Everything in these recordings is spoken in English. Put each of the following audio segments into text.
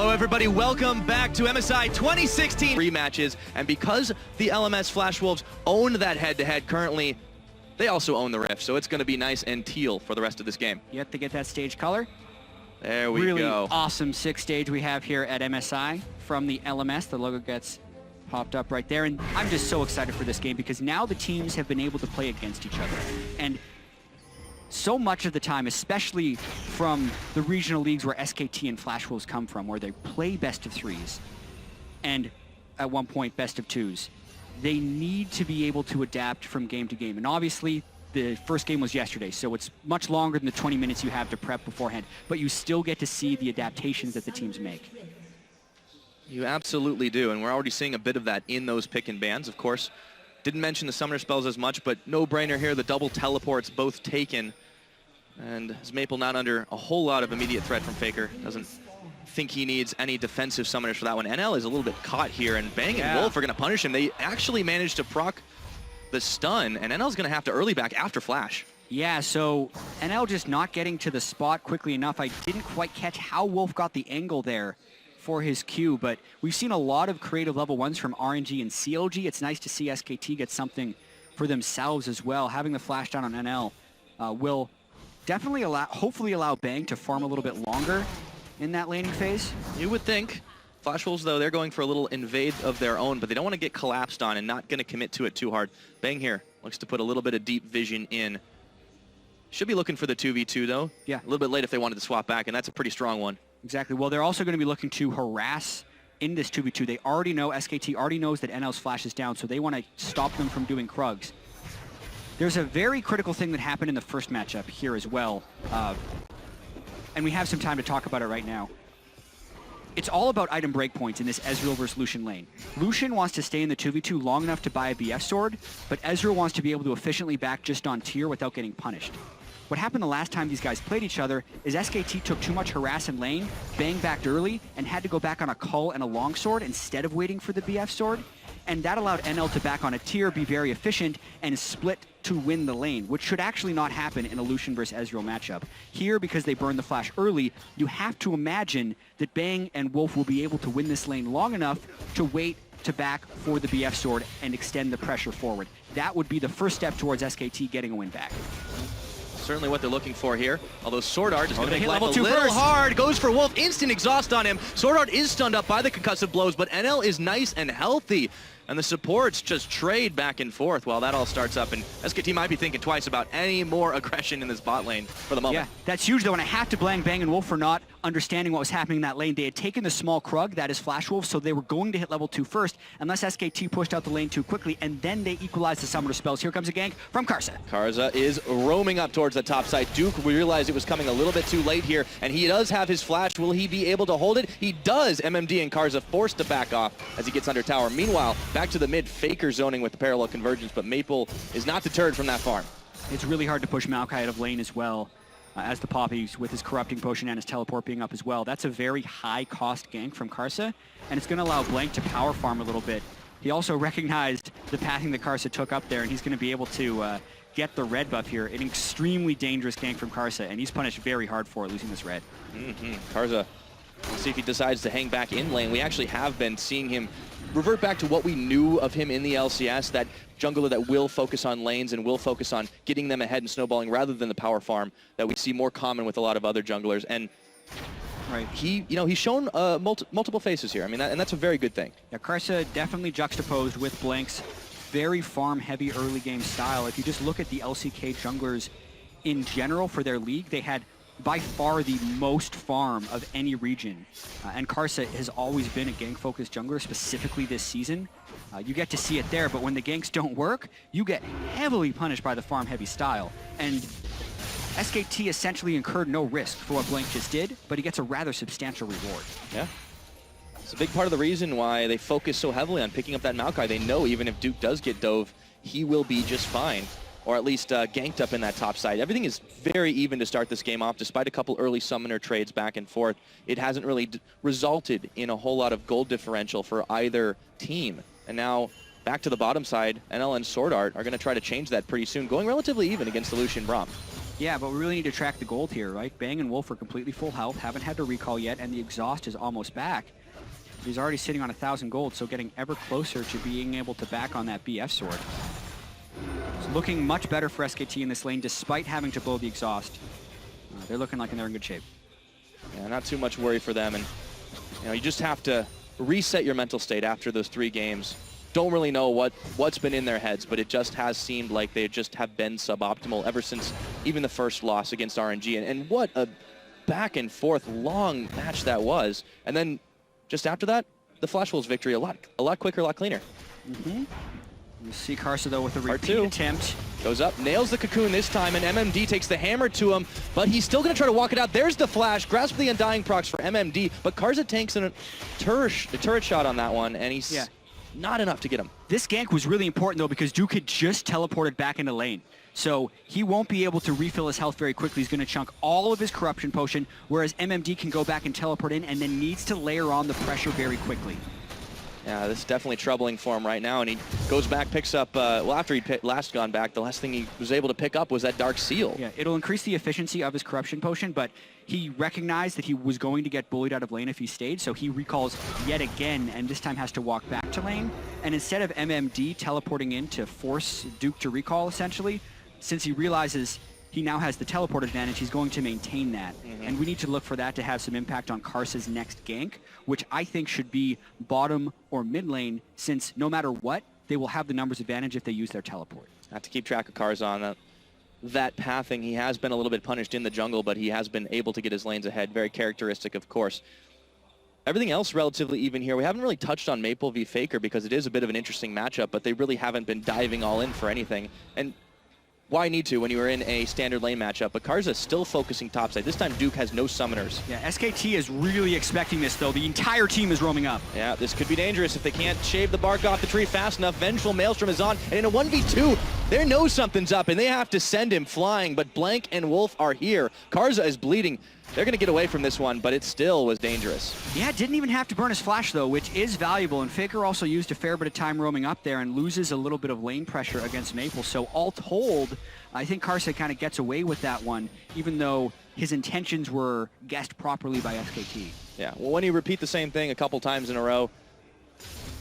Hello everybody, welcome back to MSI 2016 rematches, and because the LMS Flash Wolves own that head-to-head currently, they also own the Rift, so it's going to be nice and teal for the rest of this game. You have to get that stage color. There we really go. Awesome 6 stage we have here at MSI from the LMS. The logo gets popped up right there, and I'm just so excited for this game because now the teams have been able to play against each other. And so much of the time, especially from the regional leagues where SKT and Flash Wolves come from, where they play best of threes and at one point best of twos, they need to be able to adapt from game to game. And obviously, the first game was yesterday, so it's much longer than the 20 minutes you have to prep beforehand, but you still get to see the adaptations that the teams make. You absolutely do, and we're already seeing a bit of that in those pick and bans, of course. Didn't mention the summoner spells as much, but no-brainer here, the double teleports both taken. And as Maple not under a whole lot of immediate threat from Faker, doesn't think he needs any defensive summoners for that one. NL is a little bit caught here, and Bang and Wolf are going to punish him. They actually managed to proc the stun, and NL's going to have to early back after Flash. Yeah, so NL just not getting to the spot quickly enough. I didn't quite catch how Wolf got the angle there for his Q, but we've seen a lot of creative level ones from RNG and CLG. It's nice to see SKT get something for themselves as well. Having the flash down on NL will definitely hopefully allow Bang to farm a little bit longer in that laning phase. You would think. Flash Wolves, though, they're going for a little invade of their own, but they don't want to get collapsed on and not going to commit to it too hard. Bang here looks to put a little bit of deep vision in. Should be looking for the 2v2, though. Yeah. A little bit late if they wanted to swap back, and that's a pretty strong one. Exactly. Well, they're also going to be looking to harass in this 2v2. They already know, SKT already knows that NL's flash is down, so they want to stop them from doing Krugs. There's a very critical thing that happened in the first matchup here as well, and we have some time to talk about it right now. It's all about item breakpoints in this Ezreal versus Lucian lane. Lucian wants to stay in the 2v2 long enough to buy a BF sword, but Ezreal wants to be able to efficiently back just on tier without getting punished. What happened the last time these guys played each other is SKT took too much harass in lane, Bang backed early, and had to go back on a cull and a longsword instead of waiting for the BF sword. And that allowed NL to back on a tier, be very efficient, and split to win the lane, which should actually not happen in a Lucian versus Ezreal matchup. Here, because they burned the flash early, you have to imagine that Bang and Wolf will be able to win this lane long enough to wait to back for the BF sword and extend the pressure forward. That would be the first step towards SKT getting a win back. Certainly what they're looking for here. Although Sword Art is going to make life a level 2 little first. hard. Goes for Wolf. Instant exhaust on him. Sword Art is stunned up by the concussive blows, but NL is nice and healthy. And the supports just trade back and forth while that all starts up. And SKT might be thinking twice about any more aggression in this bot lane for the moment. Yeah, that's huge though, and I have to blame Bang and Wolf for not understanding what was happening in that lane. They had taken the small Krug, that is Flash Wolf, so they were going to hit level 2 first, unless SKT pushed out the lane too quickly, and then they equalized the summoner spells. Here comes a gank from Karsa. Karsa is roaming up towards the top side. Duke realized it was coming a little bit too late here, and he does have his flash. Will he be able to hold it? He does. MMD and Karsa forced to back off as he gets under tower. Meanwhile, back to the mid, Faker zoning with the parallel convergence, but Maple is not deterred from that farm. It's really hard to push Maokai out of lane as well, as the Poppies with his corrupting potion and his teleport being up as well. That's a very high cost gank from Karsa, and it's going to allow Blank to power farm a little bit. He also recognized the pathing that Karsa took up there, and he's going to be able to get the red buff here. An extremely dangerous gank from Karsa, and he's punished very hard for it, losing this red. Karsa, we'll see if he decides to hang back in lane. We actually have been seeing him revert back to what we knew of him in the LCS, that jungler that will focus on lanes and will focus on getting them ahead and snowballing rather than the power farm that we see more common with a lot of other junglers. And right, he's shown multiple faces here. I mean, and that's a very good thing. Yeah, Karsa definitely juxtaposed with Blank's very farm-heavy early game style. If you just look at the LCK junglers in general for their league, they had by far the most farm of any region. And Karsa has always been a gank-focused jungler, specifically this season. You get to see it there, but when the ganks don't work, you get heavily punished by the farm-heavy style. And SKT essentially incurred no risk for what Blank just did, but he gets a rather substantial reward. Yeah. It's a big part of the reason why they focus so heavily on picking up that Maokai. They know even if Duke does get dove, he will be just fine, or at least ganked up in that top side. Everything is very even to start this game off, despite a couple early summoner trades back and forth. It hasn't really resulted in a whole lot of gold differential for either team. And now, back to the bottom side, NL and Sword Art are going to try to change that pretty soon, going relatively even against the Lucian Braum. Yeah, but we really need to track the gold here, right? Bang and Wolf are completely full health, haven't had to recall yet, and the exhaust is almost back. He's already sitting on 1,000 gold, so getting ever closer to being able to back on that BF sword. It's looking much better for SKT in this lane, despite having to blow the exhaust. They're looking like they're in good shape. Yeah, not too much worry for them, and you just have to reset your mental state after those 3 games. Don't really know what's been in their heads, but it just has seemed like they just have been suboptimal ever since even the first loss against RNG. And what a back and forth long match that was. And then just after that, the Flash Wolves victory a lot quicker, a lot cleaner. You see Karsa, though, with a Part repeat 2. attempt. Goes up, nails the cocoon this time, and MMD takes the hammer to him, but he's still going to try to walk it out. There's the flash, grasp the Undying procs for MMD, but Karsa tanks in a turret shot on that one, and he's not enough to get him. This gank was really important, though, because Duke had just teleported back into lane. So he won't be able to refill his health very quickly. He's going to chunk all of his corruption potion, whereas MMD can go back and teleport in and then needs to layer on the pressure very quickly. Yeah, this is definitely troubling for him right now, and he goes back, picks up, well, after he'd last gone back, the last thing he was able to pick up was that Dark Seal. Yeah, it'll increase the efficiency of his corruption potion, but he recognized that he was going to get bullied out of lane if he stayed, so he recalls yet again, and this time has to walk back to lane. And instead of MMD teleporting in to force Duke to recall, essentially, since he realizes he now has the teleport advantage, he's going to maintain that. And we need to look for that to have some impact on Karsa's next gank, which I think should be bottom or mid lane, since no matter what, they will have the numbers advantage if they use their teleport. Have to keep track of Karsa on that pathing. He has been a little bit punished in the jungle, but he has been able to get his lanes ahead. Very characteristic, of course. Everything else relatively even here. We haven't really touched on Maple v Faker because it is a bit of an interesting matchup, but they really haven't been diving all in for anything. And why need to when you were in a standard lane matchup? But Karsa still focusing topside. This time Duke has no summoners. Yeah, SKT is really expecting this, though. The entire team is roaming up. Yeah, this could be dangerous if they can't shave the bark off the tree fast enough. Vengeful Maelstrom is on, and in a 1v2, they know something's up, and they have to send him flying, but Blank and Wolf are here. Karsa is bleeding. They're going to get away from this one, but it still was dangerous. Yeah, didn't even have to burn his flash, though, which is valuable, and Faker also used a fair bit of time roaming up there and loses a little bit of lane pressure against Maple. So all told, I think Karsa kind of gets away with that one, even though his intentions were guessed properly by SKT. Yeah, well, when you repeat the same thing a couple times in a row,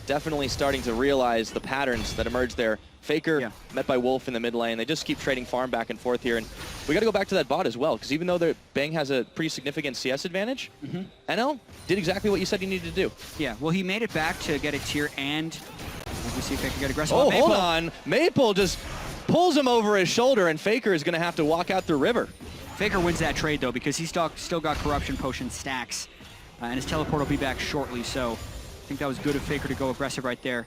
definitely starting to realize the patterns that emerge there. Faker met by Wolf in the mid lane. They just keep trading farm back and forth here. And we got to go back to that bot as well, because even though Bang has a pretty significant CS advantage, NL did exactly what you said he needed to do. Yeah, well, he made it back to get a tier, and as we see Faker get aggressive. Oh, hold on. Maple just pulls him over his shoulder, and Faker is going to have to walk out through River. Faker wins that trade, though, because he's still got corruption potion stacks, and his teleport will be back shortly. So I think that was good of Faker to go aggressive right there.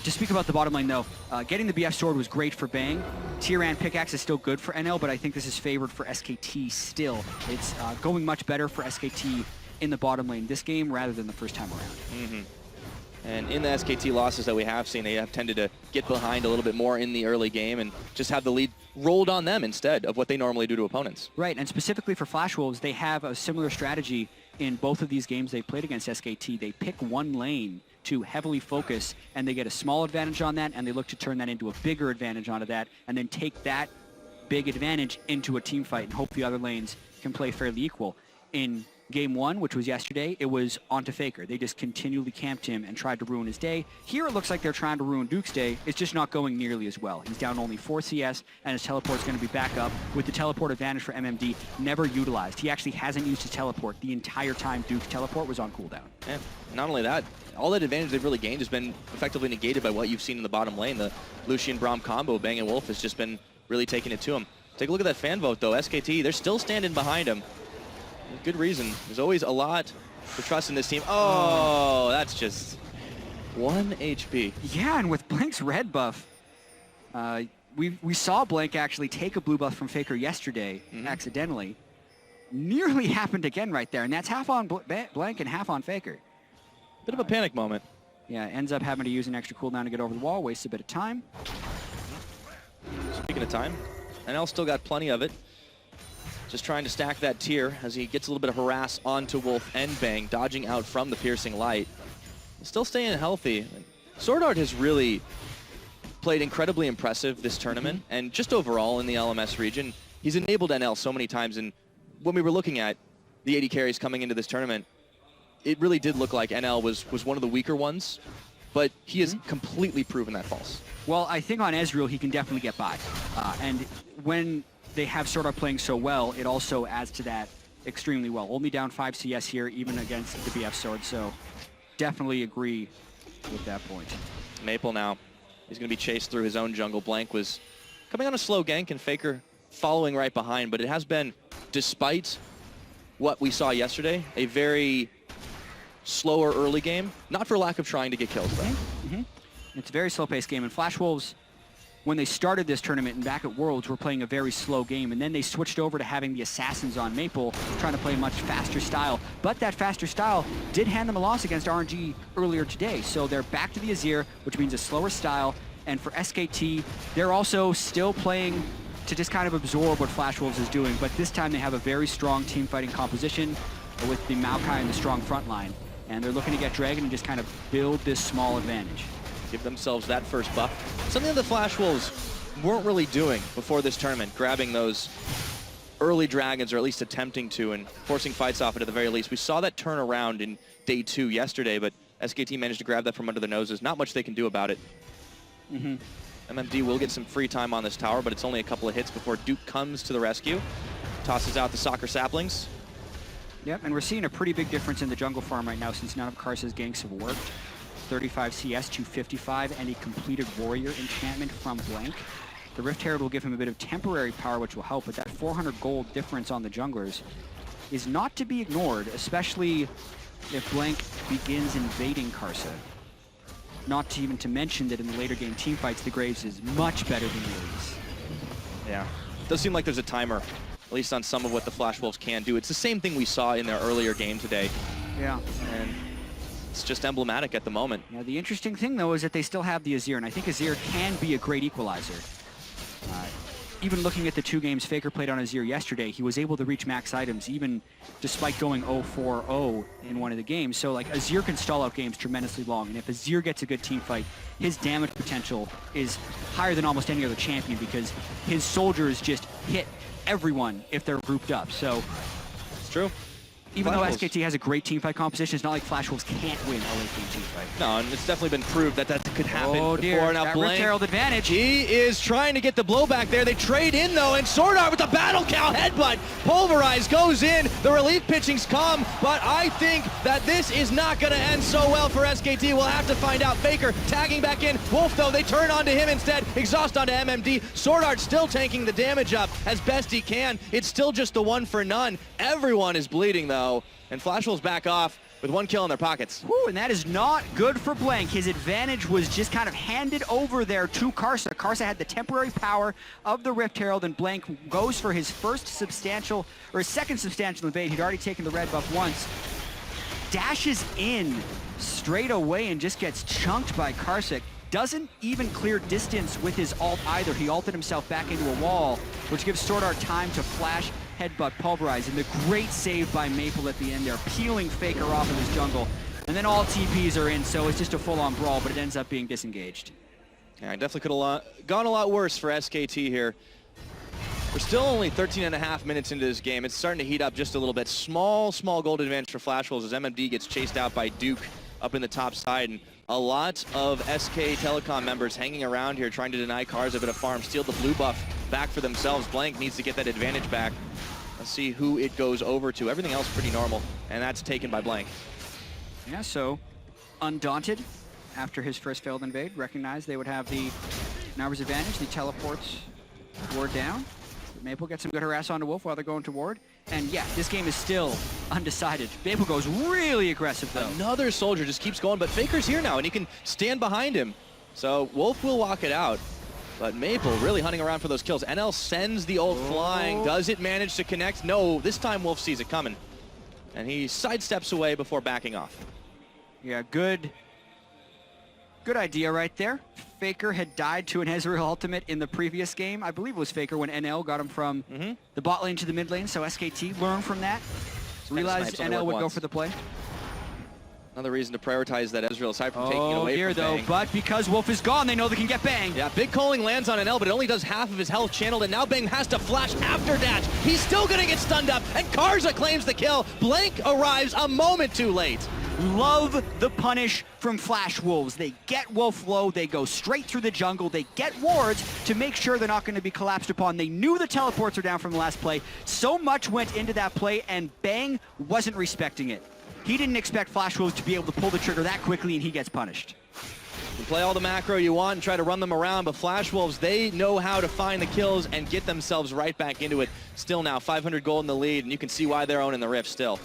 To speak about the bottom lane, though, getting the BF sword was great for Bang. Tiran pickaxe is still good for NL, but I think this is favored for SKT still. It's going much better for SKT in the bottom lane this game rather than the first time around. And in the SKT losses that we have seen, they have tended to get behind a little bit more in the early game and just have the lead rolled on them instead of what they normally do to opponents. Right, and specifically for Flash Wolves, they have a similar strategy in both of these games they've played against SKT. They pick one lane to heavily focus, and they get a small advantage on that, and they look to turn that into a bigger advantage onto that, and then take that big advantage into a team fight and hope the other lanes can play fairly equal. In Game 1, which was yesterday, it was onto Faker. They just continually camped him and tried to ruin his day. Here it looks like they're trying to ruin Duke's day. It's just not going nearly as well. He's down only 4 CS, and his teleport's going to be back up with the teleport advantage for MMD never utilized. He actually hasn't used his teleport the entire time Duke's teleport was on cooldown. And not only that, all that advantage they've really gained has been effectively negated by what you've seen in the bottom lane. The Lucian-Braum combo, Bang and Wolf, has just been really taking it to him. Take a look at that fan vote, though. SKT, they're still standing behind him. Good reason. There's always a lot to trust in this team. Oh, that's just 1 HP. Yeah, and with Blank's red buff, we saw Blank actually take a blue buff from Faker yesterday, accidentally. Nearly happened again right there, and that's half on Blank and half on Faker. Bit of a panic moment. Yeah, ends up having to use an extra cooldown to get over the wall, wastes a bit of time. Speaking of time, NL still got plenty of it. Just trying to stack that tier as he gets a little bit of harass onto Wolf and Bang, dodging out from the piercing light. Still staying healthy. Sword Art has really played incredibly impressive this tournament, and just overall in the LMS region. he's enabled NL so many times, and when we were looking at the 80 carries coming into this tournament, it really did look like NL was one of the weaker ones, but he has completely proven that false. Well, I think on Ezreal, he can definitely get by. And when they have Sword Art playing so well, it also adds to that extremely well. Only down 5 CS here, even against the BF Sword, so definitely agree with that point. Maple now, he's going to be chased through his own jungle. Blank was coming on a slow gank, and Faker following right behind, but it has been, despite what we saw yesterday, a very slower early game, not for lack of trying to get kills, though. It's a very slow-paced game, and Flash Wolves, when they started this tournament and back at Worlds, were playing a very slow game, and then they switched over to having the Assassins on Maple, trying to play a much faster style. But that faster style did hand them a loss against RNG earlier today, so they're back to the Azir, which means a slower style, and for SKT, they're also still playing to just kind of absorb what Flash Wolves is doing, but this time they have a very strong team fighting composition with the Maokai and the strong front line, and they're looking to get Dragon and just kind of build this small advantage. Give themselves that first buff. Something that the Flash Wolves weren't really doing before this tournament, grabbing those early dragons, or at least attempting to, and forcing fights off it at the very least. We saw that turn around in day 2 yesterday, but SKT managed to grab that from under their noses. Not much they can do about it. MMD will get some free time on this tower, but it's only a couple of hits before Duke comes to the rescue. Tosses out the soccer saplings. Yep, and we're seeing a pretty big difference in the jungle farm right now since none of Karsa's ganks have worked. 35 CS to 55, and a completed warrior enchantment from Blank. The Rift Herald will give him a bit of temporary power, which will help, but that 400 gold difference on the junglers is not to be ignored, especially if Blank begins invading Karsa. Not to even to mention that in the later game teamfights, the Graves is much better than the Elise. Yeah, does seem like there's a timer, at least on some of what the Flash Wolves can do. It's the same thing we saw in their earlier game today. Yeah. And it's just emblematic at the moment. Yeah, the interesting thing, though, is that they still have the Azir, and I think Azir can be a great equalizer. Even looking at the 2 games Faker played on Azir yesterday, he was able to reach max items, even despite going 0-4-0 in one of the games. So, like, Azir can stall out games tremendously long, and if Azir gets a good team fight, his damage potential is higher than almost any other champion because his soldiers just hit everyone if they're grouped up. So, it's true. Even though SKT has a great teamfight composition, it's not like Flash Wolves can't win a late game teamfight. No, and it's definitely been proved that that could happen before. Dear. Now That Blank, Rift Herald advantage. He is trying to get the blowback there. They trade in, though, and Sword Art with the Battle Cow headbutt. Pulverize goes in. The relief pitchings come, but I think that this is not going to end so well for SKT. We'll have to find out. Faker tagging back in. Wolf, though, they turn onto him instead. Exhaust onto MMD. Sword Art still tanking the damage up as best he can. It's still just the 1 for none. Everyone is bleeding, though. And Flash Wolves back off with 1 kill in their pockets. Woo, and that is not good for Blank. His advantage was just kind of handed over there to Karsa. Karsa had the temporary power of the Rift Herald, and Blank goes for his first substantial, or his second substantial invade. He'd already taken the red buff once. Dashes in straight away and just gets chunked by Karsa. Doesn't even clear distance with his ult either. He ulted himself back into a wall, which gives Sword Art time to flash, headbutt, pulverize, and the great save by Maple at the end there, peeling Faker off of his jungle. And then all TPs are in, so it's just a full-on brawl, but it ends up being disengaged. Yeah, definitely could have gone a lot worse for SKT here. We're still only 13.5 minutes into this game. It's starting to heat up just a little bit. Small gold advantage for Flash Wolves as MMD gets chased out by Duke up in the top side. And a lot of SK Telecom members hanging around here trying to deny Cars a bit of farm, steal the blue buff back for themselves. Blank needs to get that advantage back. Let's see who it goes over to. Everything else pretty normal, and that's taken by Blank. Yeah, so Undaunted, after his first failed invade, recognized they would have the numbers advantage. The teleports were down. Maple gets some good harass onto Wolf while they're going to ward. And yeah, this game is still undecided. Maple goes really aggressive, though. Another soldier just keeps going, but Faker's here now, and he can stand behind him. So Wolf will walk it out. But Maple really hunting around for those kills. NL sends the ult flying. Does it manage to connect? No, this time Wolf sees it coming. And he sidesteps away before backing off. Yeah, good idea right there. Faker had died to an Ezreal ultimate in the previous game. I believe it was Faker when NL got him from the bot lane to the mid lane, so SKT learned from that. Realized NL would go for the play. Another reason to prioritize that Ezreal aside from taking it away here from though, Bang. but because Wolf is gone, they know they can get Bang. Yeah, big calling lands on NL, but it only does half of his health channeled, and now Bang has to flash after dash. He's still gonna get stunned up, and Karza claims the kill. Blank arrives a moment too late. Love the punish from Flash Wolves. They get Wolf low, they go straight through the jungle, they get wards to make sure they're not going to be collapsed upon. They knew the teleports were down from the last play. So much went into that play, and Bang wasn't respecting it. He didn't expect Flash Wolves to be able to pull the trigger that quickly, and he gets punished. You play all the macro you want and try to run them around, but Flash Wolves, they know how to find the kills and get themselves right back into it. Still now, 500 gold in the lead, and you can see why they're owning the Rift still.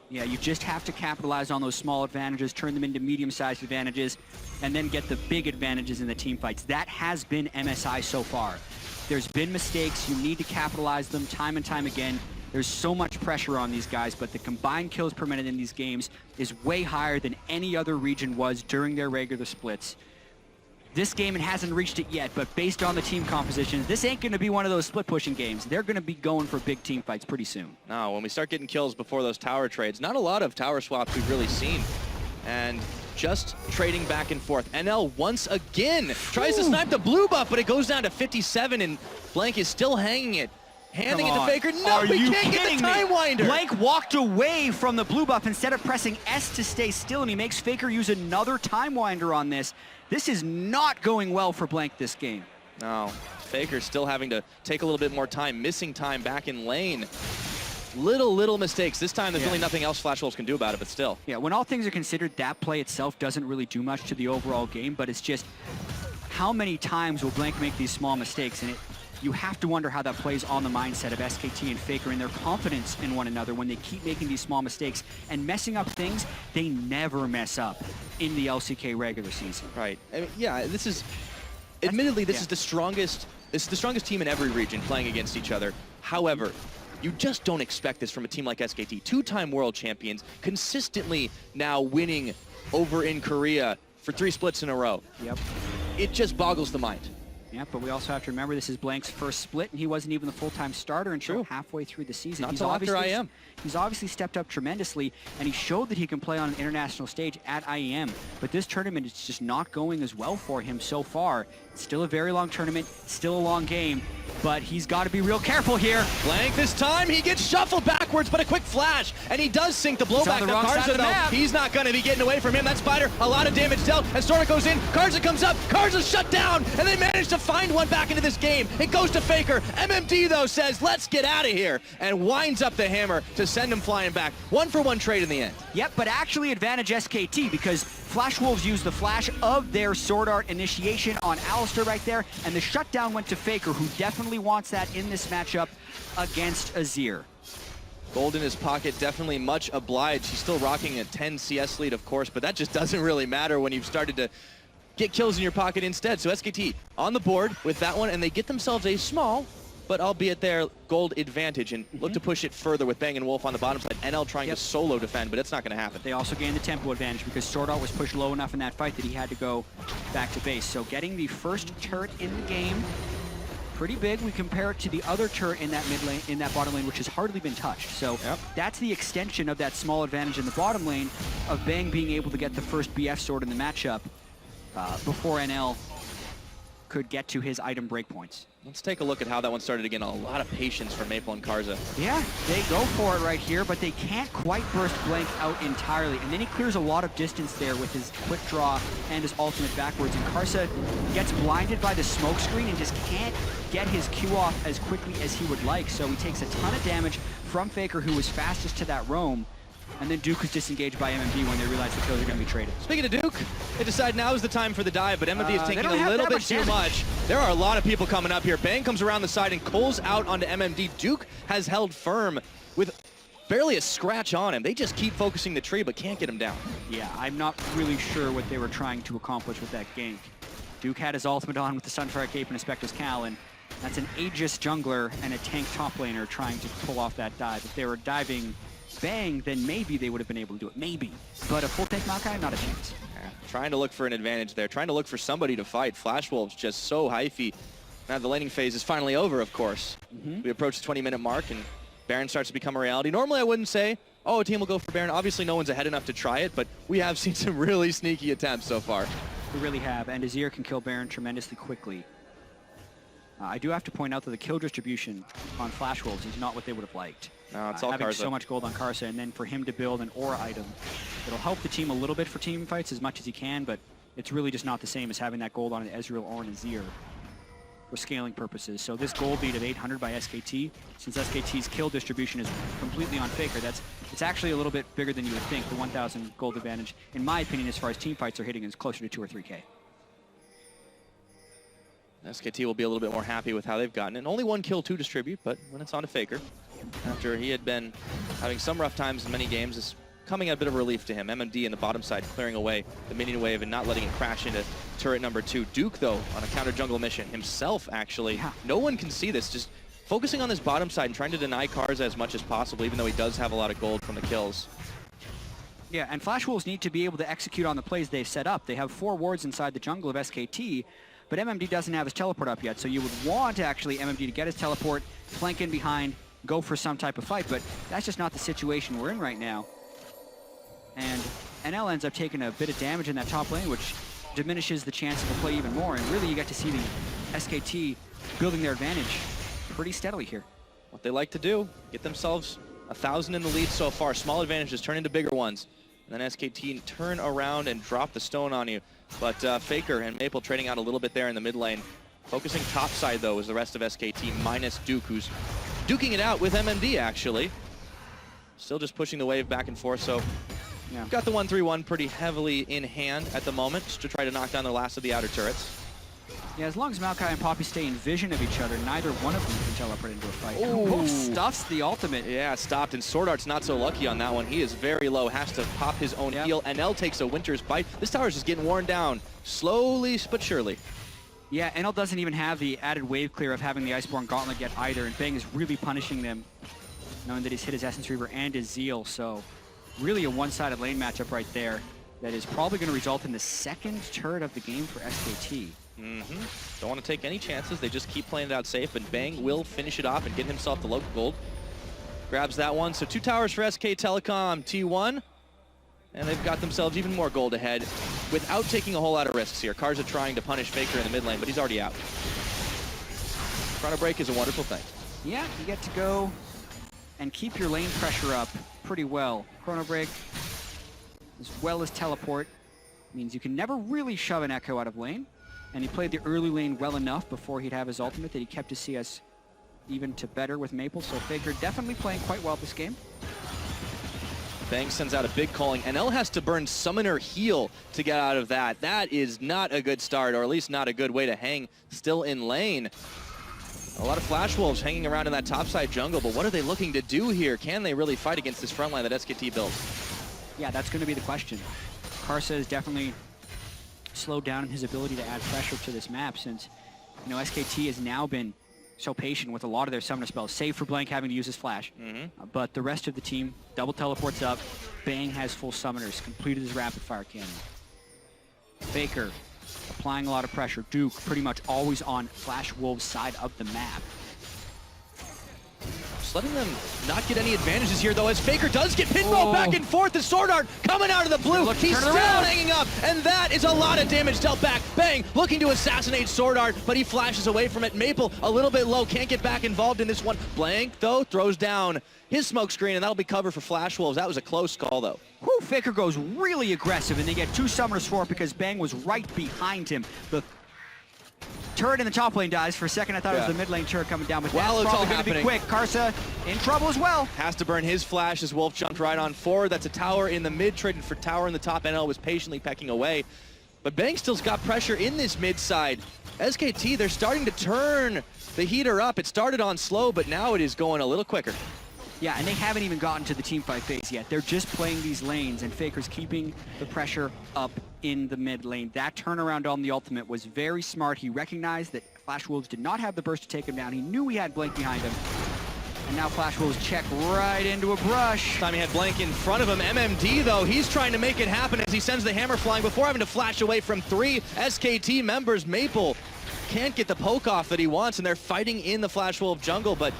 Yeah, you just have to capitalize on those small advantages, turn them into medium-sized advantages, and then get the big advantages in the team fights. That has been MSI so far. There's been mistakes. You need to capitalize them time and time again. There's so much pressure on these guys, but the combined kills per minute in these games is way higher than any other region was during their regular splits. This game, it hasn't reached it yet, but based on the team composition, this ain't going to be one of those split-pushing games. They're going to be going for big team fights pretty soon. No, when we start getting kills before those tower trades, not a lot of tower swaps we've really seen. And just trading back and forth. NL once again tries to snipe the blue buff, but it goes down to 57, and Blank is still hanging it. Handing it to Faker. No, we can't get the Time Winder. Blank walked away from the blue buff instead of pressing S to stay still, and he makes Faker use another Time Winder on this. This is not going well for Blank this game. No, Faker's still having to take a little bit more time, missing time back in lane. Little mistakes. This time there's really nothing else Flash Wolves can do about it, but still. Yeah, when all things are considered, that play itself doesn't really do much to the overall game, but it's just how many times will Blank make these small mistakes, and you have to wonder how that plays on the mindset of SKT and Faker and their confidence in one another when they keep making these small mistakes and messing up things they never mess up in the LCK regular season. Right. I mean, yeah, this is, admittedly, this is the strongest team in every region playing against each other. However, you just don't expect this from a team like SKT. Two-time world champions, consistently now winning over in Korea for 3 splits in a row. Yep. It just boggles the mind. Yeah, but we also have to remember this is Blank's first split, and he wasn't even the full-time starter until halfway through the season. Not until after IEM. He's obviously stepped up tremendously, and he showed that he can play on an international stage at IEM. But this tournament is just not going as well for him so far. It's still a very long tournament, still a long game, but he's got to be real careful here. Blank this time, he gets shuffled backwards, but a quick flash, and he does sink the blowback. On the wrong side of the map. He's not going to be getting away from him. That Spider, a lot of damage dealt, and Storm goes in, Karza comes up, Karza's shut down, and they manage to find one back into this game. It goes to Faker. MMD, though, says, let's get out of here, and winds up the hammer to send him flying back. 1-for-1 trade in the end. Yep, but actually advantage SKT because Flash Wolves used the flash of their Sword Art initiation on Alistar right there, and the shutdown went to Faker, who definitely wants that in this matchup against Azir. Gold in his pocket, definitely much obliged. He's still rocking a 10 CS lead, of course, but that just doesn't really matter when you've started to get kills in your pocket instead. So SKT on the board with that one, and they get themselves a small, but albeit their gold advantage, and look to push it further with Bang and Wolf on the bottom side. NL trying to solo defend, but it's not going to happen. They also gained the tempo advantage because Sword Art was pushed low enough in that fight that he had to go back to base. So getting the first turret in the game, pretty big. We compare it to the other turret in that mid lane, in that bottom lane, which has hardly been touched. So that's the extension of that small advantage in the bottom lane of Bang being able to get the first BF sword in the matchup before NL could get to his item breakpoints. Let's take a look at how that one started again. A lot of patience for Maple and Karza. Yeah, they go for it right here, but they can't quite burst Blank out entirely. And then he clears a lot of distance there with his quick draw and his ultimate backwards. And Karza gets blinded by the smoke screen and just can't get his Q off as quickly as he would like. So he takes a ton of damage from Faker, who was fastest to that roam. And then Duke was disengaged by MMD when they realized the kills are going to be traded. Speaking of Duke, they decide now is the time for the dive, but MMD is taking a little bit too much. There are a lot of people coming up here. Bang comes around the side and pulls out onto MMD. Duke has held firm with barely a scratch on him. They just keep focusing the tree, but can't get him down. Yeah, I'm not really sure what they were trying to accomplish with that gank. Duke had his ultimate on with the Sunfire Cape and a Spectre's Cal, and that's an Aegis jungler and a tank top laner trying to pull off that dive. If they were diving Bang, then maybe they would have been able to do it. Maybe. But a full tank Maokai, not a chance. Yeah, trying to look for an advantage there. Trying to look for somebody to fight. Flash Wolves just so hyphy. Now the laning phase is finally over, of course. We approach the 20-minute mark, and Baron starts to become a reality. Normally I wouldn't say, oh, a team will go for Baron. Obviously, no one's ahead enough to try it, but we have seen some really sneaky attempts so far. We really have, and Azir can kill Baron tremendously quickly. I do have to point out that the kill distribution on Flash Wolves is not what they would have liked. No, it's all having Karza. so much gold on Karza, and then for him to build an aura item, it'll help the team a little bit for team fights as much as he can, but it's really just not the same as having that gold on an Ezreal or an Azir for scaling purposes. So this gold lead of 800 by SKT, since SKT's kill distribution is completely on Faker, it's actually a little bit bigger than you would think. The 1,000 gold advantage, in my opinion, as far as team fights are hitting, is closer to 2 or 3K. SKT will be a little bit more happy with how they've gotten it. Only 1 kill to distribute, but when it's on to Faker, after he had been having some rough times in many games, it's coming at a bit of relief to him. MMD in the bottom side clearing away the minion wave and not letting it crash into turret number 2. Duke, though, on a counter jungle mission himself, actually. Yeah. No one can see this, just focusing on this bottom side and trying to deny Karza as much as possible, even though he does have a lot of gold from the kills. Yeah, and Flash Wolves need to be able to execute on the plays they've set up. They have 4 wards inside the jungle of SKT, but MMD doesn't have his teleport up yet, so you would want actually MMD to get his teleport, flank in behind, go for some type of fight, but that's just not the situation we're in right now. And NL ends up taking a bit of damage in that top lane, which diminishes the chance of the play even more, and really you get to see the SKT building their advantage pretty steadily here. What they like to do, get themselves 1,000 in the lead so far. Small advantages turn into bigger ones. And then SKT turn around and drop the stone on you. But Faker and Maple trading out a little bit there in the mid lane. Focusing top side, though, is the rest of SKT, minus Duke, who's duking it out with MMD, actually. Still just pushing the wave back and forth, so Yeah. got the 1-3-1 pretty heavily in hand at the moment, just to try to knock down the last of the outer turrets. Yeah, as long as Maokai and Poppy stay in vision of each other, neither one of them can teleport into a fight. Ooh. Wolf stuffs the ultimate. Yeah, stopped, and Sword Art's not so lucky on that one. He is very low, has to pop his own heal. NL takes a Winter's Bite. This tower's just getting worn down, slowly but surely. Yeah, NL doesn't even have the added wave clear of having the Iceborne Gauntlet yet either, and Bang is really punishing them, knowing that he's hit his Essence Reaver and his Zeal, so really a one-sided lane matchup right there that is probably going to result in the second turret of the game for SKT. Don't want to take any chances. They just keep playing it out safe, and Bang will finish it off and get himself the local gold. Grabs that one. So 2 towers for SK Telecom T1, and they've got themselves even more gold ahead without taking a whole lot of risks here. Karza trying to punish Faker in the mid lane, but he's already out. Chrono Break is a wonderful thing. Yeah, you get to go and keep your lane pressure up pretty well. Chrono Break, as well as Teleport, means you can never really shove an Echo out of lane. And he played the early lane well enough before he'd have his ultimate that he kept his CS even to better with Maple. So Faker definitely playing quite well this game. Bang sends out a big calling. NL has to burn Summoner Heal to get out of that. That is not a good start, or at least not a good way to hang still in lane. A lot of Flash Wolves hanging around in that topside jungle, but what are they looking to do here? Can they really fight against this front line that SKT built? Yeah, that's going to be the question. Karza is definitely slowed down in his ability to add pressure to this map since, you know, SKT has now been so patient with a lot of their summoner spells, save for Blank having to use his flash. But the rest of the team, double teleports up, Bang has full summoners, completed his rapid fire cannon. Faker applying a lot of pressure. Duke pretty much always on Flash Wolves' side of the map. Just letting them not get any advantages here, though, as Faker does get pinball back and forth. The Sword Art coming out of the blue. He's still hanging up, and that is a lot of damage dealt back. Bang, looking to assassinate Sword Art, but he flashes away from it. Maple, a little bit low, can't get back involved in this one. Blank, though, throws down his smoke screen, and that'll be cover for Flash Wolves. That was a close call, though. Whew, Faker goes really aggressive, and they get 2 summoners for it because Bang was right behind him. The turret in the top lane dies. For a second, I thought it was the mid lane turret coming down, but that's probably going to be quick. Karza in trouble as well. Has to burn his flash as Wolf jumped right on forward. That's a tower in the mid, trading for tower in the top. NL was patiently pecking away. But Bang still's got pressure in this mid side. SKT, they're starting to turn the heater up. It started on slow, but now it is going a little quicker. Yeah, and they haven't even gotten to the teamfight phase yet. They're just playing these lanes, and Faker's keeping the pressure up in the mid lane. That turnaround on the ultimate was very smart. He recognized that Flash Wolves did not have the burst to take him down. He knew he had Blank behind him. And now Flash Wolves check right into a brush. This time he had Blank in front of him. MMD, though, he's trying to make it happen as he sends the hammer flying before having to flash away from 3 SKT members. Maple can't get the poke off that he wants, and they're fighting in the Flash Wolf jungle, but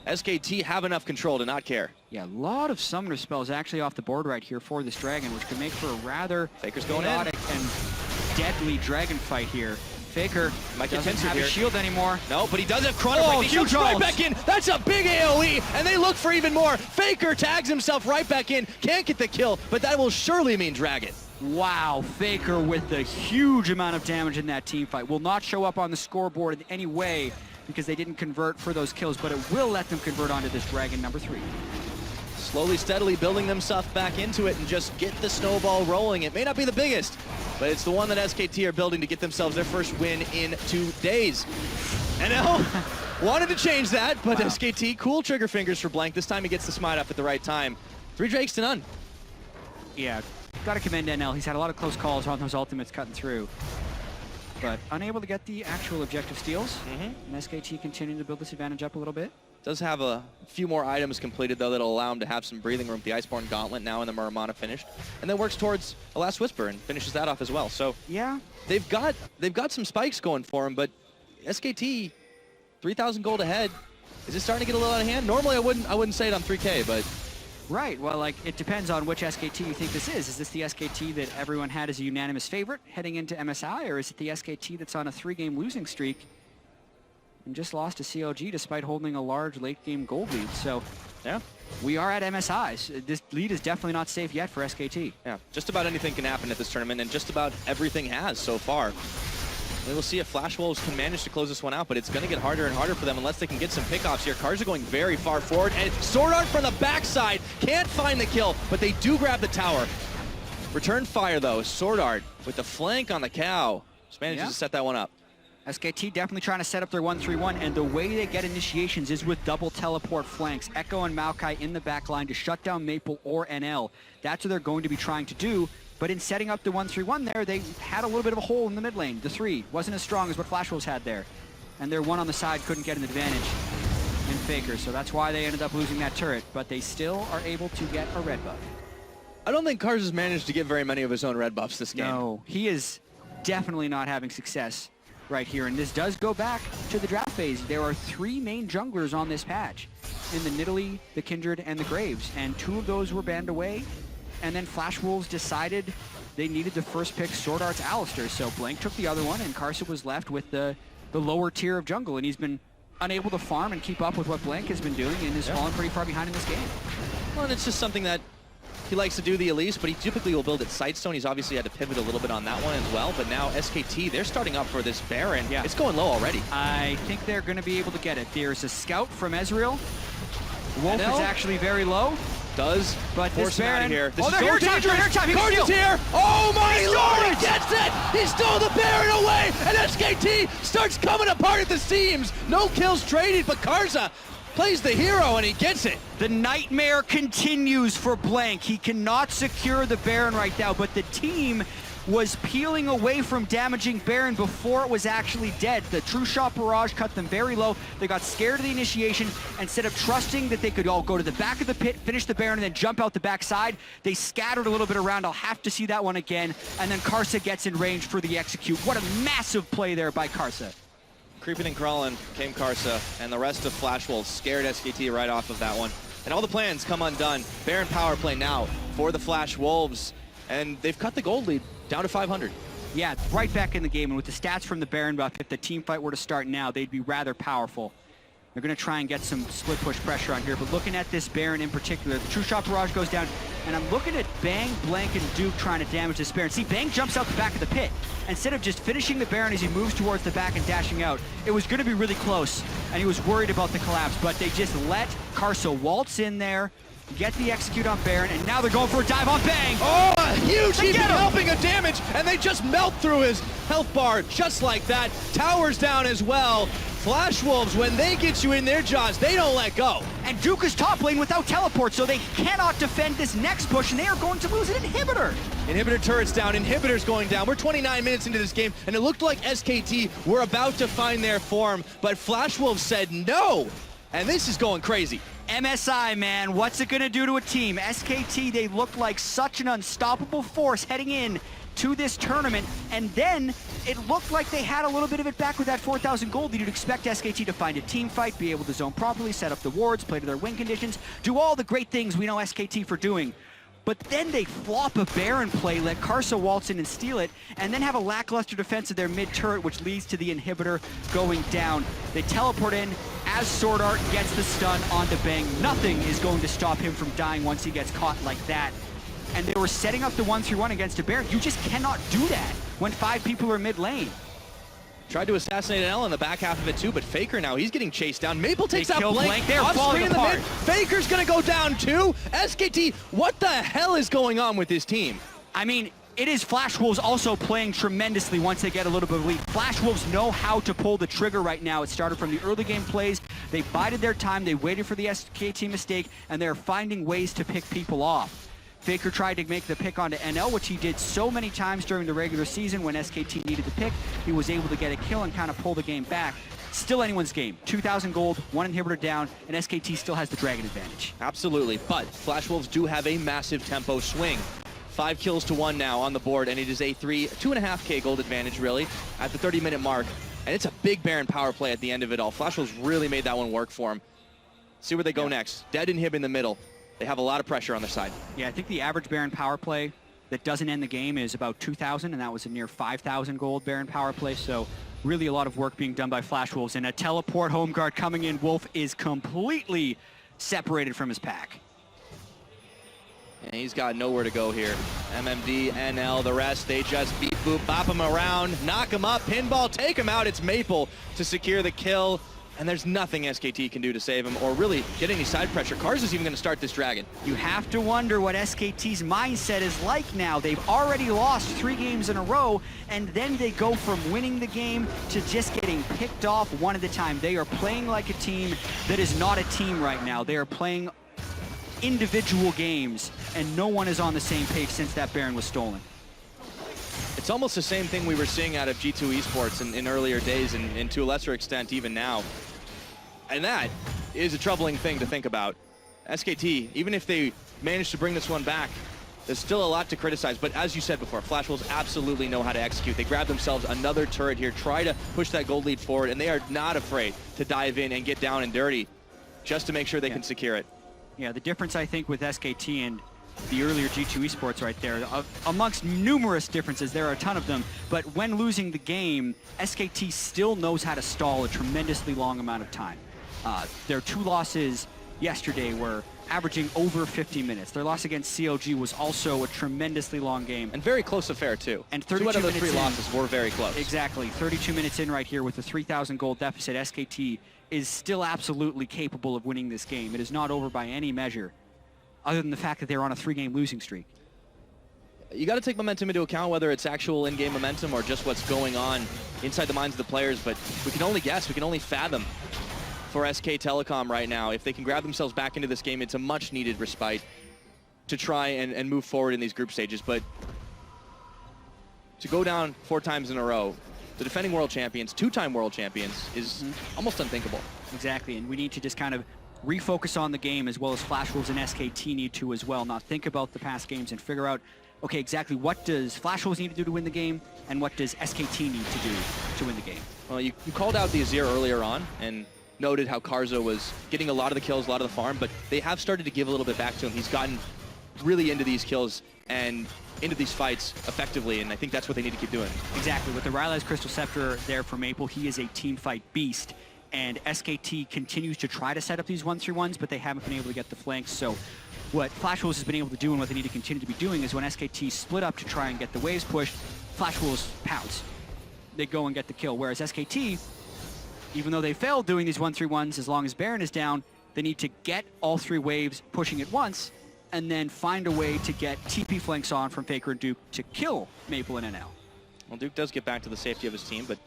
SKT have enough control to not care. Yeah, a lot of summoner spells actually off the board right here for this dragon, which could make for a rather Faker's going chaotic and deadly dragon fight here. Faker Might get doesn't tenser have here. a shield anymore. No, but he does have Chrono. Oh, He huge jumps right ults. back in. That's a big AoE, and they look for even more. Faker tags himself right back in. Can't get the kill, but that will surely mean Dragon. Wow, Faker with a huge amount of damage in that team fight. Will not show up on the scoreboard in any way because they didn't convert for those kills, but it will let them convert onto this dragon number 3. Slowly, steadily building themselves back into it and just get the snowball rolling. It may not be the biggest, but it's the one that SKT are building to get themselves their first win in 2 days. NL wanted to change that, but wow. SKT, cool trigger fingers for Blank. This time he gets the smite up at the right time. 3 Drakes to none. Yeah, gotta commend NL. He's had a lot of close calls on those ultimates cutting through, but unable to get the actual objective steals. And SKT continuing to build this advantage up a little bit. Does have a few more items completed, though, that'll allow him to have some breathing room. The Iceborne Gauntlet now and the Muramana finished. And then works towards a Last Whisper and finishes that off as well. So yeah, they've got some spikes going for him, but SKT, 3,000 gold ahead. Is it starting to get a little out of hand? Normally I wouldn't say it on 3K, but right. Well, like, it depends on which SKT you think this is. Is this the SKT that everyone had as a unanimous favorite heading into MSI, or is it the SKT that's on a 3-game losing streak and just lost to CLG despite holding a large late-game gold lead? So yeah, we are at MSI. This lead is definitely not safe yet for SKT. yeah, just about anything can happen at this tournament, and just about everything has so far. We will see if Flash Wolves can manage to close this one out, but it's going to get harder and harder for them unless they can get some pickoffs here. Cars are going very far forward, and Sword Art from the backside can't find the kill, but they do grab the tower. Return fire, though. Sword Art with the flank on the cow. Just manages to set that one up. SKT definitely trying to set up their 1-3-1, and the way they get initiations is with double teleport flanks. Echo and Maokai in the back line to shut down Maple or NL. That's what they're going to be trying to do. But in setting up the 1-3-1 there, they had a little bit of a hole in the mid lane. The 3 wasn't as strong as what Flash Wolves had there. And their 1 on the side couldn't get an advantage in Faker, so that's why they ended up losing that turret. But they still are able to get a red buff. I don't think Cars has managed to get very many of his own red buffs this game. No, he is definitely not having success right here. And this does go back to the draft phase. There are 3 main junglers on this patch in the Nidalee, the Kindred, and the Graves. And 2 of those were banned away. And then Flash Wolves decided they needed the first pick Sword Art's Alistair. So Blank took the other one, and Karsa was left with the lower tier of jungle. And he's been unable to farm and keep up with what Blank has been doing, and has fallen pretty far behind in this game. Well, and it's just something that he likes to do, the Elise, but he typically will build at Sightstone. He's obviously had to pivot a little bit on that one as well, but now SKT, they're starting up for this Baron. Yeah. It's going low already. I think they're going to be able to get it. There's a scout from Ezreal. Wolf is actually very low. Does but force this him out Baron, of here. This is they're so here dangerous. time. Card is here. Oh my lord, he gets it. He stole the Baron away, and SKT starts coming apart at the seams. No kills traded, but Karsa plays the hero, and he gets it. The nightmare continues for Blank. He cannot secure the Baron right now, but the team was peeling away from damaging Baron before it was actually dead. The True Shot Barrage cut them very low. They got scared of the initiation. Instead of trusting that they could all go to the back of the pit, finish the Baron, and then jump out the backside, they scattered a little bit around. I'll have to see that one again. And then Karsa gets in range for the execute. What a massive play there by Karsa. Creeping and crawling came Karsa, and the rest of Flash Wolves scared SKT right off of that one. And all the plans come undone. Baron power play now for the Flash Wolves, and they've cut the gold lead down to 500. Yeah, right back in the game, and with the stats from the Baron buff, if the team fight were to start now, they'd be rather powerful. They're going to try and get some split push pressure on here, but looking at this Baron in particular, the True Shot Barrage goes down, and I'm looking at Bang, Blank, and Duke trying to damage this Baron. See, Bang jumps out the back of the pit. Instead of just finishing the Baron as he moves towards the back and dashing out, it was going to be really close, and he was worried about the collapse, but they just let Karsa waltz in there, get the execute on Baron, and now they're going for a dive on Bang. Oh, a huge heap helping a damage, and they just melt through his health bar just like that. Towers down as well. Flash Wolves, when they get you in their jaws, they don't let go. And Duke is top lane without teleport, so they cannot defend this next push, and they are going to lose an inhibitor. Inhibitor turret's down, inhibitor's going down. We're 29 minutes into this game, and it looked like SKT were about to find their form, but Flash Wolves said no, and this is going crazy. MSI, man, what's it going to do to a team? SKT, they look like such an unstoppable force heading in to this tournament, and then it looked like they had a little bit of it back with that 4,000 gold. You'd expect SKT to find a team fight, be able to zone properly, set up the wards, play to their win conditions, do all the great things we know SKT for doing. But then they flop a Baron play, let Karsa waltz in and steal it, and then have a lackluster defense of their mid turret, which leads to the inhibitor going down. They teleport in as Sword Art gets the stun onto Bang. Nothing is going to stop him from dying once he gets caught like that. And they were setting up the 1-3-1 against a Baron. You just cannot do that when 5 people are mid lane. Tried to assassinate an L in the back half of it too, but Faker now, he's getting chased down. Maple takes out Blank. They're falling apart. Faker's gonna go down too. SKT, what the hell is going on with this team? I mean, it is Flash Wolves also playing tremendously once they get a little bit of lead. Flash Wolves know how to pull the trigger right now. It started from the early game plays. They bided their time, they waited for the SKT mistake, and they're finding ways to pick people off. Faker tried to make the pick onto NL, which he did so many times during the regular season when SKT needed the pick. He was able to get a kill and kind of pull the game back. Still anyone's game. 2,000 gold, 1 inhibitor down, and SKT still has the Dragon advantage. Absolutely, but Flash Wolves do have a massive tempo swing. 5 kills to 1 now on the board, and it is a 2.5K gold advantage, really, at the 30-minute mark. And it's a big Baron power play at the end of it all. Flash Wolves really made that one work for him. See where they go next. Dead Inhib in the middle. They have a lot of pressure on their side. Yeah, I think the average Baron power play that doesn't end the game is about 2,000, and that was a near 5,000 gold Baron power play, so really a lot of work being done by Flash Wolves. And a teleport home guard coming in. Wolf is completely separated from his pack. And he's got nowhere to go here. MMD, NL, the rest, they just beat boop, bop him around, knock him up, pinball, take him out. It's Maple to secure the kill. And there's nothing SKT can do to save him or really get any side pressure. Karsa's even going to start this Dragon. You have to wonder what SKT's mindset is like now. They've already lost 3 games in a row, and then they go from winning the game to just getting picked off one at a time. They are playing like a team that is not a team right now. They are playing individual games, and no one is on the same page since that Baron was stolen. It's almost the same thing we were seeing out of G2 Esports in earlier days, and to a lesser extent even now. And that is a troubling thing to think about. SKT, even if they manage to bring this one back, there's still a lot to criticize. But as you said before, Flash Wolves absolutely know how to execute. They grab themselves another turret here, try to push that gold lead forward, and they are not afraid to dive in and get down and dirty just to make sure they can secure it. Yeah, the difference I think with SKT and the earlier G2 Esports right there, amongst numerous differences, there are a ton of them, but when losing the game, SKT still knows how to stall a tremendously long amount of time. Their 2 losses yesterday were averaging over 50 minutes. Their loss against COG was also a tremendously long game. And very close affair, too. And 32 2 out of the 3 minutes losses were very close. Exactly. 32 minutes in right here with a 3,000 gold deficit. SKT is still absolutely capable of winning this game. It is not over by any measure, other than the fact that they're on a 3-game losing streak. You got to take momentum into account, whether it's actual in-game momentum or just what's going on inside the minds of the players, but we can only guess, we can only fathom for SK Telecom right now. If they can grab themselves back into this game, it's a much-needed respite to try and move forward in these group stages. But to go down 4 times in a row, the defending world champions, 2-time world champions, is almost unthinkable. Exactly, and we need to just kind of refocus on the game as well as Flash Wolves and SKT need to as well. Not think about the past games and figure out, okay, exactly what does Flash Wolves need to do to win the game and what does SKT need to do to win the game. Well, you called out the Azir earlier on and noted how Karsa was getting a lot of the kills, a lot of the farm, but they have started to give a little bit back to him. He's gotten really into these kills and into these fights effectively, and I think that's what they need to keep doing. Exactly. With the Rylai's Crystal Scepter there for Maple, he is a team fight beast, and SKT continues to try to set up these 1-3-1s, but they haven't been able to get the flanks. So what Flash Wolves has been able to do and what they need to continue to be doing is when SKT split up to try and get the waves pushed, Flash Wolves pounce. They go and get the kill, whereas SKT, even though they failed doing these 1-3-1s, as long as Baron is down, they need to get all 3 waves pushing at once and then find a way to get TP flanks on from Faker and Duke to kill Maple and NL. Well, Duke does get back to the safety of his team, but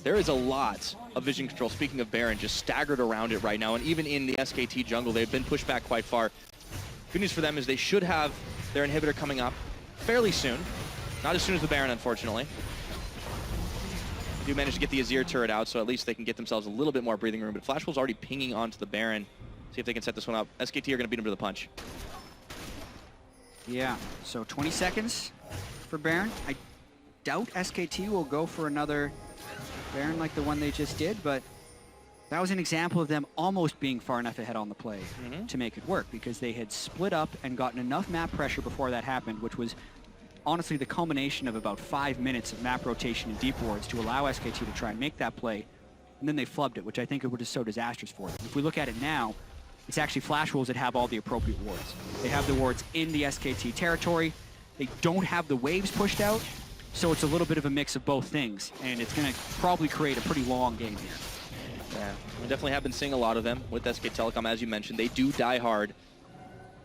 there is a lot of vision control, speaking of Baron, just staggered around it right now, and even in the SKT jungle, they've been pushed back quite far. Good news for them is they should have their inhibitor coming up fairly soon. Not as soon as the Baron, unfortunately. They do manage to get the Azir turret out, so at least they can get themselves a little bit more breathing room, but Flash Wolves already pinging onto the Baron. See if they can set this one up. SKT are going to beat him to the punch. Yeah, so 20 seconds. for Baron. I doubt SKT will go for another Baron like the one they just did, but that was an example of them almost being far enough ahead on the play to make it work, because they had split up and gotten enough map pressure before that happened, which was honestly the culmination of about 5 minutes of map rotation and deep wards to allow SKT to try and make that play, and then they flubbed it, which I think it was just so disastrous for them. If we look at it now, it's actually Flash Wolves that have all the appropriate wards. They have the wards in the SKT territory. They don't have the waves pushed out, so it's a little bit of a mix of both things, and it's going to probably create a pretty long game here. Yeah, we definitely have been seeing a lot of them with SK Telecom, as you mentioned. They do die hard,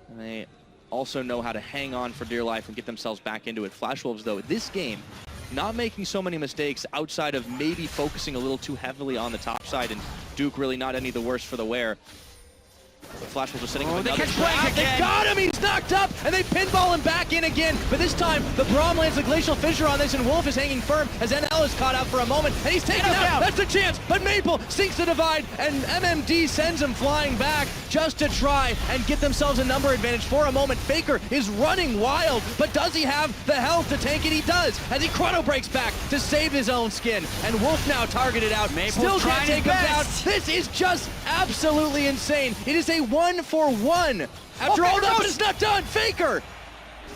and they also know how to hang on for dear life and get themselves back into it. Flash Wolves, though, this game, not making so many mistakes outside of maybe focusing a little too heavily on the top side, and Duke really not any the worse for the wear. The Flash Wolves are setting up another trap. They got him! He's knocked up! And they pinball him back in again. But this time, the Braum lands the Glacial Fissure on this, and Wolf is hanging firm as NL is caught out for a moment. And he's taken out! That's the chance! But Maple sinks the divide, and MMD sends him flying back just to try and get themselves a number advantage for a moment. Faker is running wild, but does he have the health to tank it? He does, as he chrono breaks back to save his own skin. And Wolf now targeted out. Maple's still can't take him down. best. This is just absolutely insane. It is a 1-for-1. After all that, but it's not done. Faker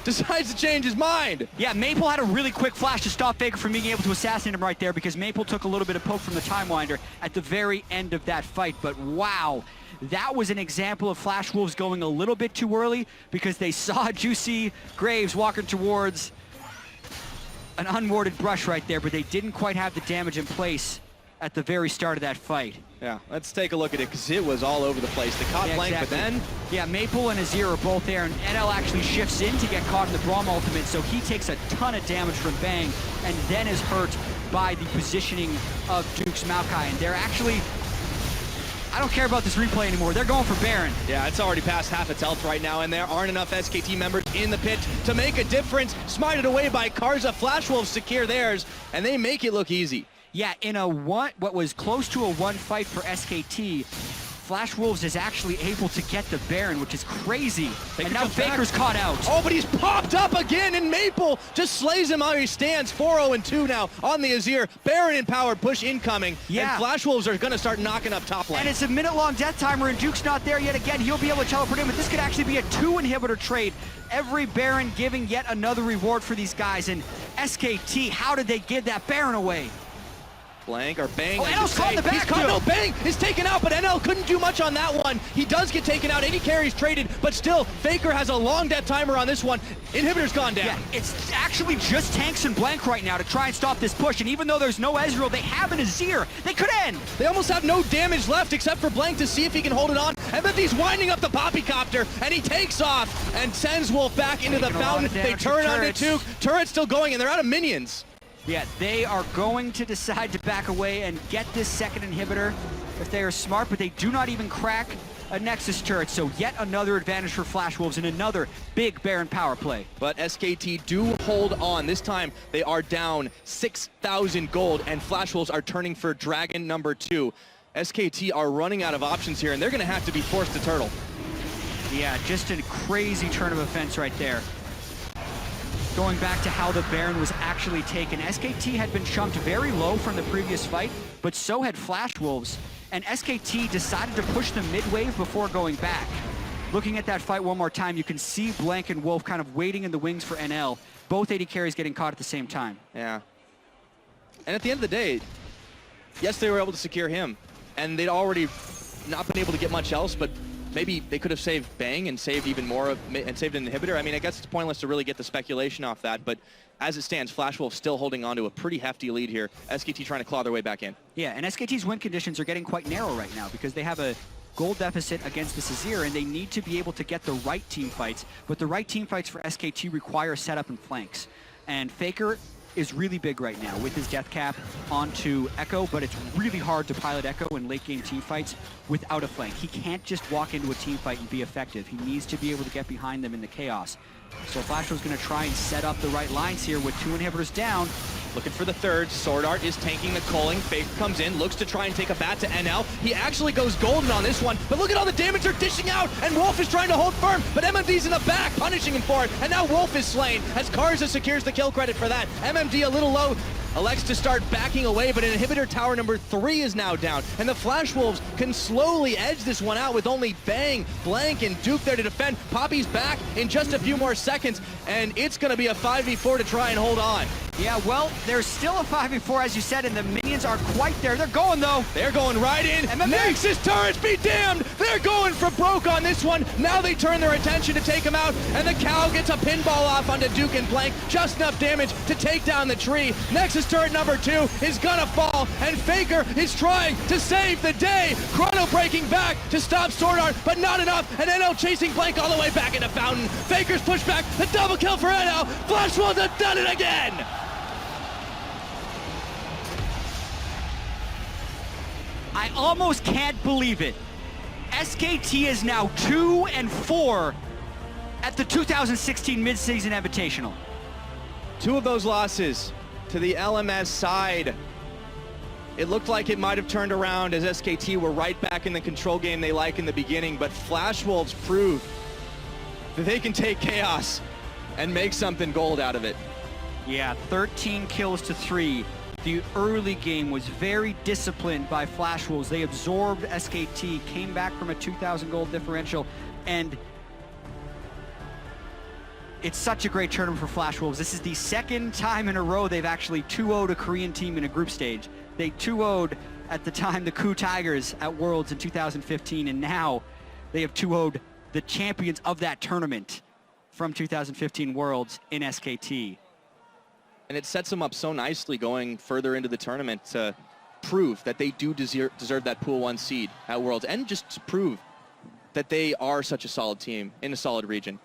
decides to change his mind. Yeah, Maple had a really quick flash to stop Faker from being able to assassinate him right there, because Maple took a little bit of poke from the Time Winder at the very end of that fight. But wow, that was an example of Flash Wolves going a little bit too early, because they saw Juicy Graves walking towards an unwarded brush right there, but they didn't quite have the damage in place at the very start of that fight. Yeah, let's take a look at it, because it was all over the place. They caught blank, exactly. but then... Yeah, Maple and Azir are both there, and NL actually shifts in to get caught in the Braum ultimate, so he takes a ton of damage from Bang, and then is hurt by the positioning of Duke's Maokai. And they're actually... I don't care about this replay anymore. They're going for Baron. Yeah, it's already past half its health right now, and there aren't enough SKT members in the pit to make a difference. Smited away by Karza. Flash Wolves secure theirs, and they make it look easy. Yeah, in a what was close to a one fight for SKT, Flash Wolves is actually able to get the Baron, which is crazy. And now Faker's caught out. Oh, but he's popped up again, and Maple just slays him how he stands. 4-0-2 now on the Azir. Baron empowered push incoming. Yeah. And Flash Wolves are going to start knocking up top lane. And it's a minute-long death timer, and Duke's not there yet again. He'll be able to teleport in, but this could actually be a 2-inhibitor trade. Every Baron giving yet another reward for these guys. And SKT, how did they give that Baron away? Blank or Bang. Oh, NL's caught in the back. He's caught. No, Bang is taken out, but NL couldn't do much on that one. He does get taken out. Any carries traded, but still, Faker has a long death timer on this one. Inhibitor's gone down. Yeah, it's actually just Tanks and Blank right now to try and stop this push, and even though there's no Ezreal, they have an Azir. They could end. They almost have no damage left except for Blank to see if he can hold it on. And then he's winding up the Poppycopter, and he takes off and sends Wolf back into the fountain. They turn onto Duke. Turret's still going, and they're out of minions. Yeah, they are going to decide to back away and get this second inhibitor if they are smart, but they do not even crack a Nexus turret, so yet another advantage for Flash Wolves and another big Baron power play. But SKT do hold on. This time, they are down 6,000 gold, and Flash Wolves are turning for Dragon number 2. SKT are running out of options here, and they're going to have to be forced to turtle. Yeah, just a crazy turn of events right there. Going back to how the Baron was actually taken, SKT had been chunked very low from the previous fight, but so had Flash Wolves, and SKT decided to push the mid-wave before going back. Looking at that fight one more time, you can see Blank and Wolf kind of waiting in the wings for NL, both AD carries getting caught at the same time. Yeah. And at the end of the day, yes, they were able to secure him, and they'd already not been able to get much else, but maybe they could have saved Bang and saved even more and saved an inhibitor. I mean, I guess it's pointless to really get the speculation off that, but as it stands, Flash Wolf still holding on to a pretty hefty lead here. SKT trying to claw their way back in. Yeah, and SKT's win conditions are getting quite narrow right now because they have a gold deficit against this Azir, and they need to be able to get the right team fights, but the right team fights for SKT require setup and flanks. And Faker is really big right now with his death cap onto Echo, but it's really hard to pilot Echo in late game team fights without a flank. He can't just walk into a team fight and be effective. He needs to be able to get behind them in the chaos. So Flash was going to try and set up the right lines here with 2 inhibitors down. Looking for the third. Sword Art is tanking the culling. Faker comes in, looks to try and take a bat to NL. He actually goes golden on this one, but look at all the damage they're dishing out, and Wolf is trying to hold firm, but MMD's in the back, punishing him for it, and now Wolf is slain as Karza secures the kill credit for that. MMD a little low, elects to start backing away, but inhibitor tower number 3 is now down, and the Flash Wolves can slowly edge this one out with only Bang, Blank, and Duke there to defend. Poppy's back in just a few more seconds, and it's going to be a 5v4 to try and hold on. Yeah, well, there's still a 5v4, as you said, and the minions are quite there. They're going, though. They're going right in. MMD. Nexus turrets be damned. They're going for broke on this one. Now they turn their attention to take him out, and the cow gets a pinball off onto Duke and Blank. Just enough damage to take down the tree. Nexus turret number 2 is gonna fall, and Faker is trying to save the day. Chrono breaking back to stop Sword Art, but not enough, and NL chasing Blank all the way back into Fountain. Faker's pushed back, the double kill for NL. Flash Wolves have done it again. I almost can't believe it. SKT is now 2-4 at the 2016 Mid-Season Invitational. 2 of those losses to the LMS side. It looked like it might have turned around as SKT were right back in the control game they like in the beginning, but Flash Wolves proved that they can take chaos and make something gold out of it. Yeah, 13 kills to 3. The early game was very disciplined by Flash Wolves. They absorbed SKT, came back from a 2,000 gold differential, and it's such a great tournament for Flash Wolves. This is the second time in a row they've actually 2-0'd a Korean team in a group stage. They 2-0'd at the time the Ku Tigers at Worlds in 2015, and now they have 2-0'd the champions of that tournament from 2015 Worlds in SKT. And it sets them up so nicely going further into the tournament to prove that they do deserve that Pool 1 seed at Worlds, and just to prove that they are such a solid team in a solid region.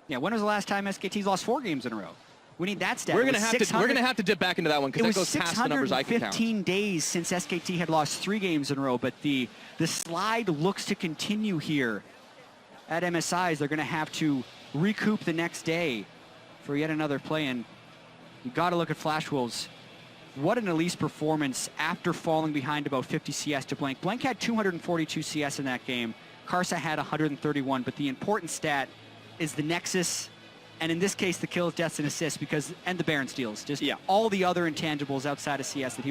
Yeah, when was the last time SKT's lost 4 games in a row? We need that stat. We're gonna have to dip back into that one because that goes past the numbers I can count. It was 615 days since SKT had lost 3 games in a row, but the slide looks to continue here at MSI. They're gonna have to recoup the next day for yet another play, and you got to look at Flash Wolves. What an Elise performance after falling behind about 50 CS to Blank. Blank had 242 CS in that game. Karsa had 131, but the important stat is the Nexus, and in this case, the kills, deaths, and assists, and the Baron steals. Just all the other intangibles outside of CS that he was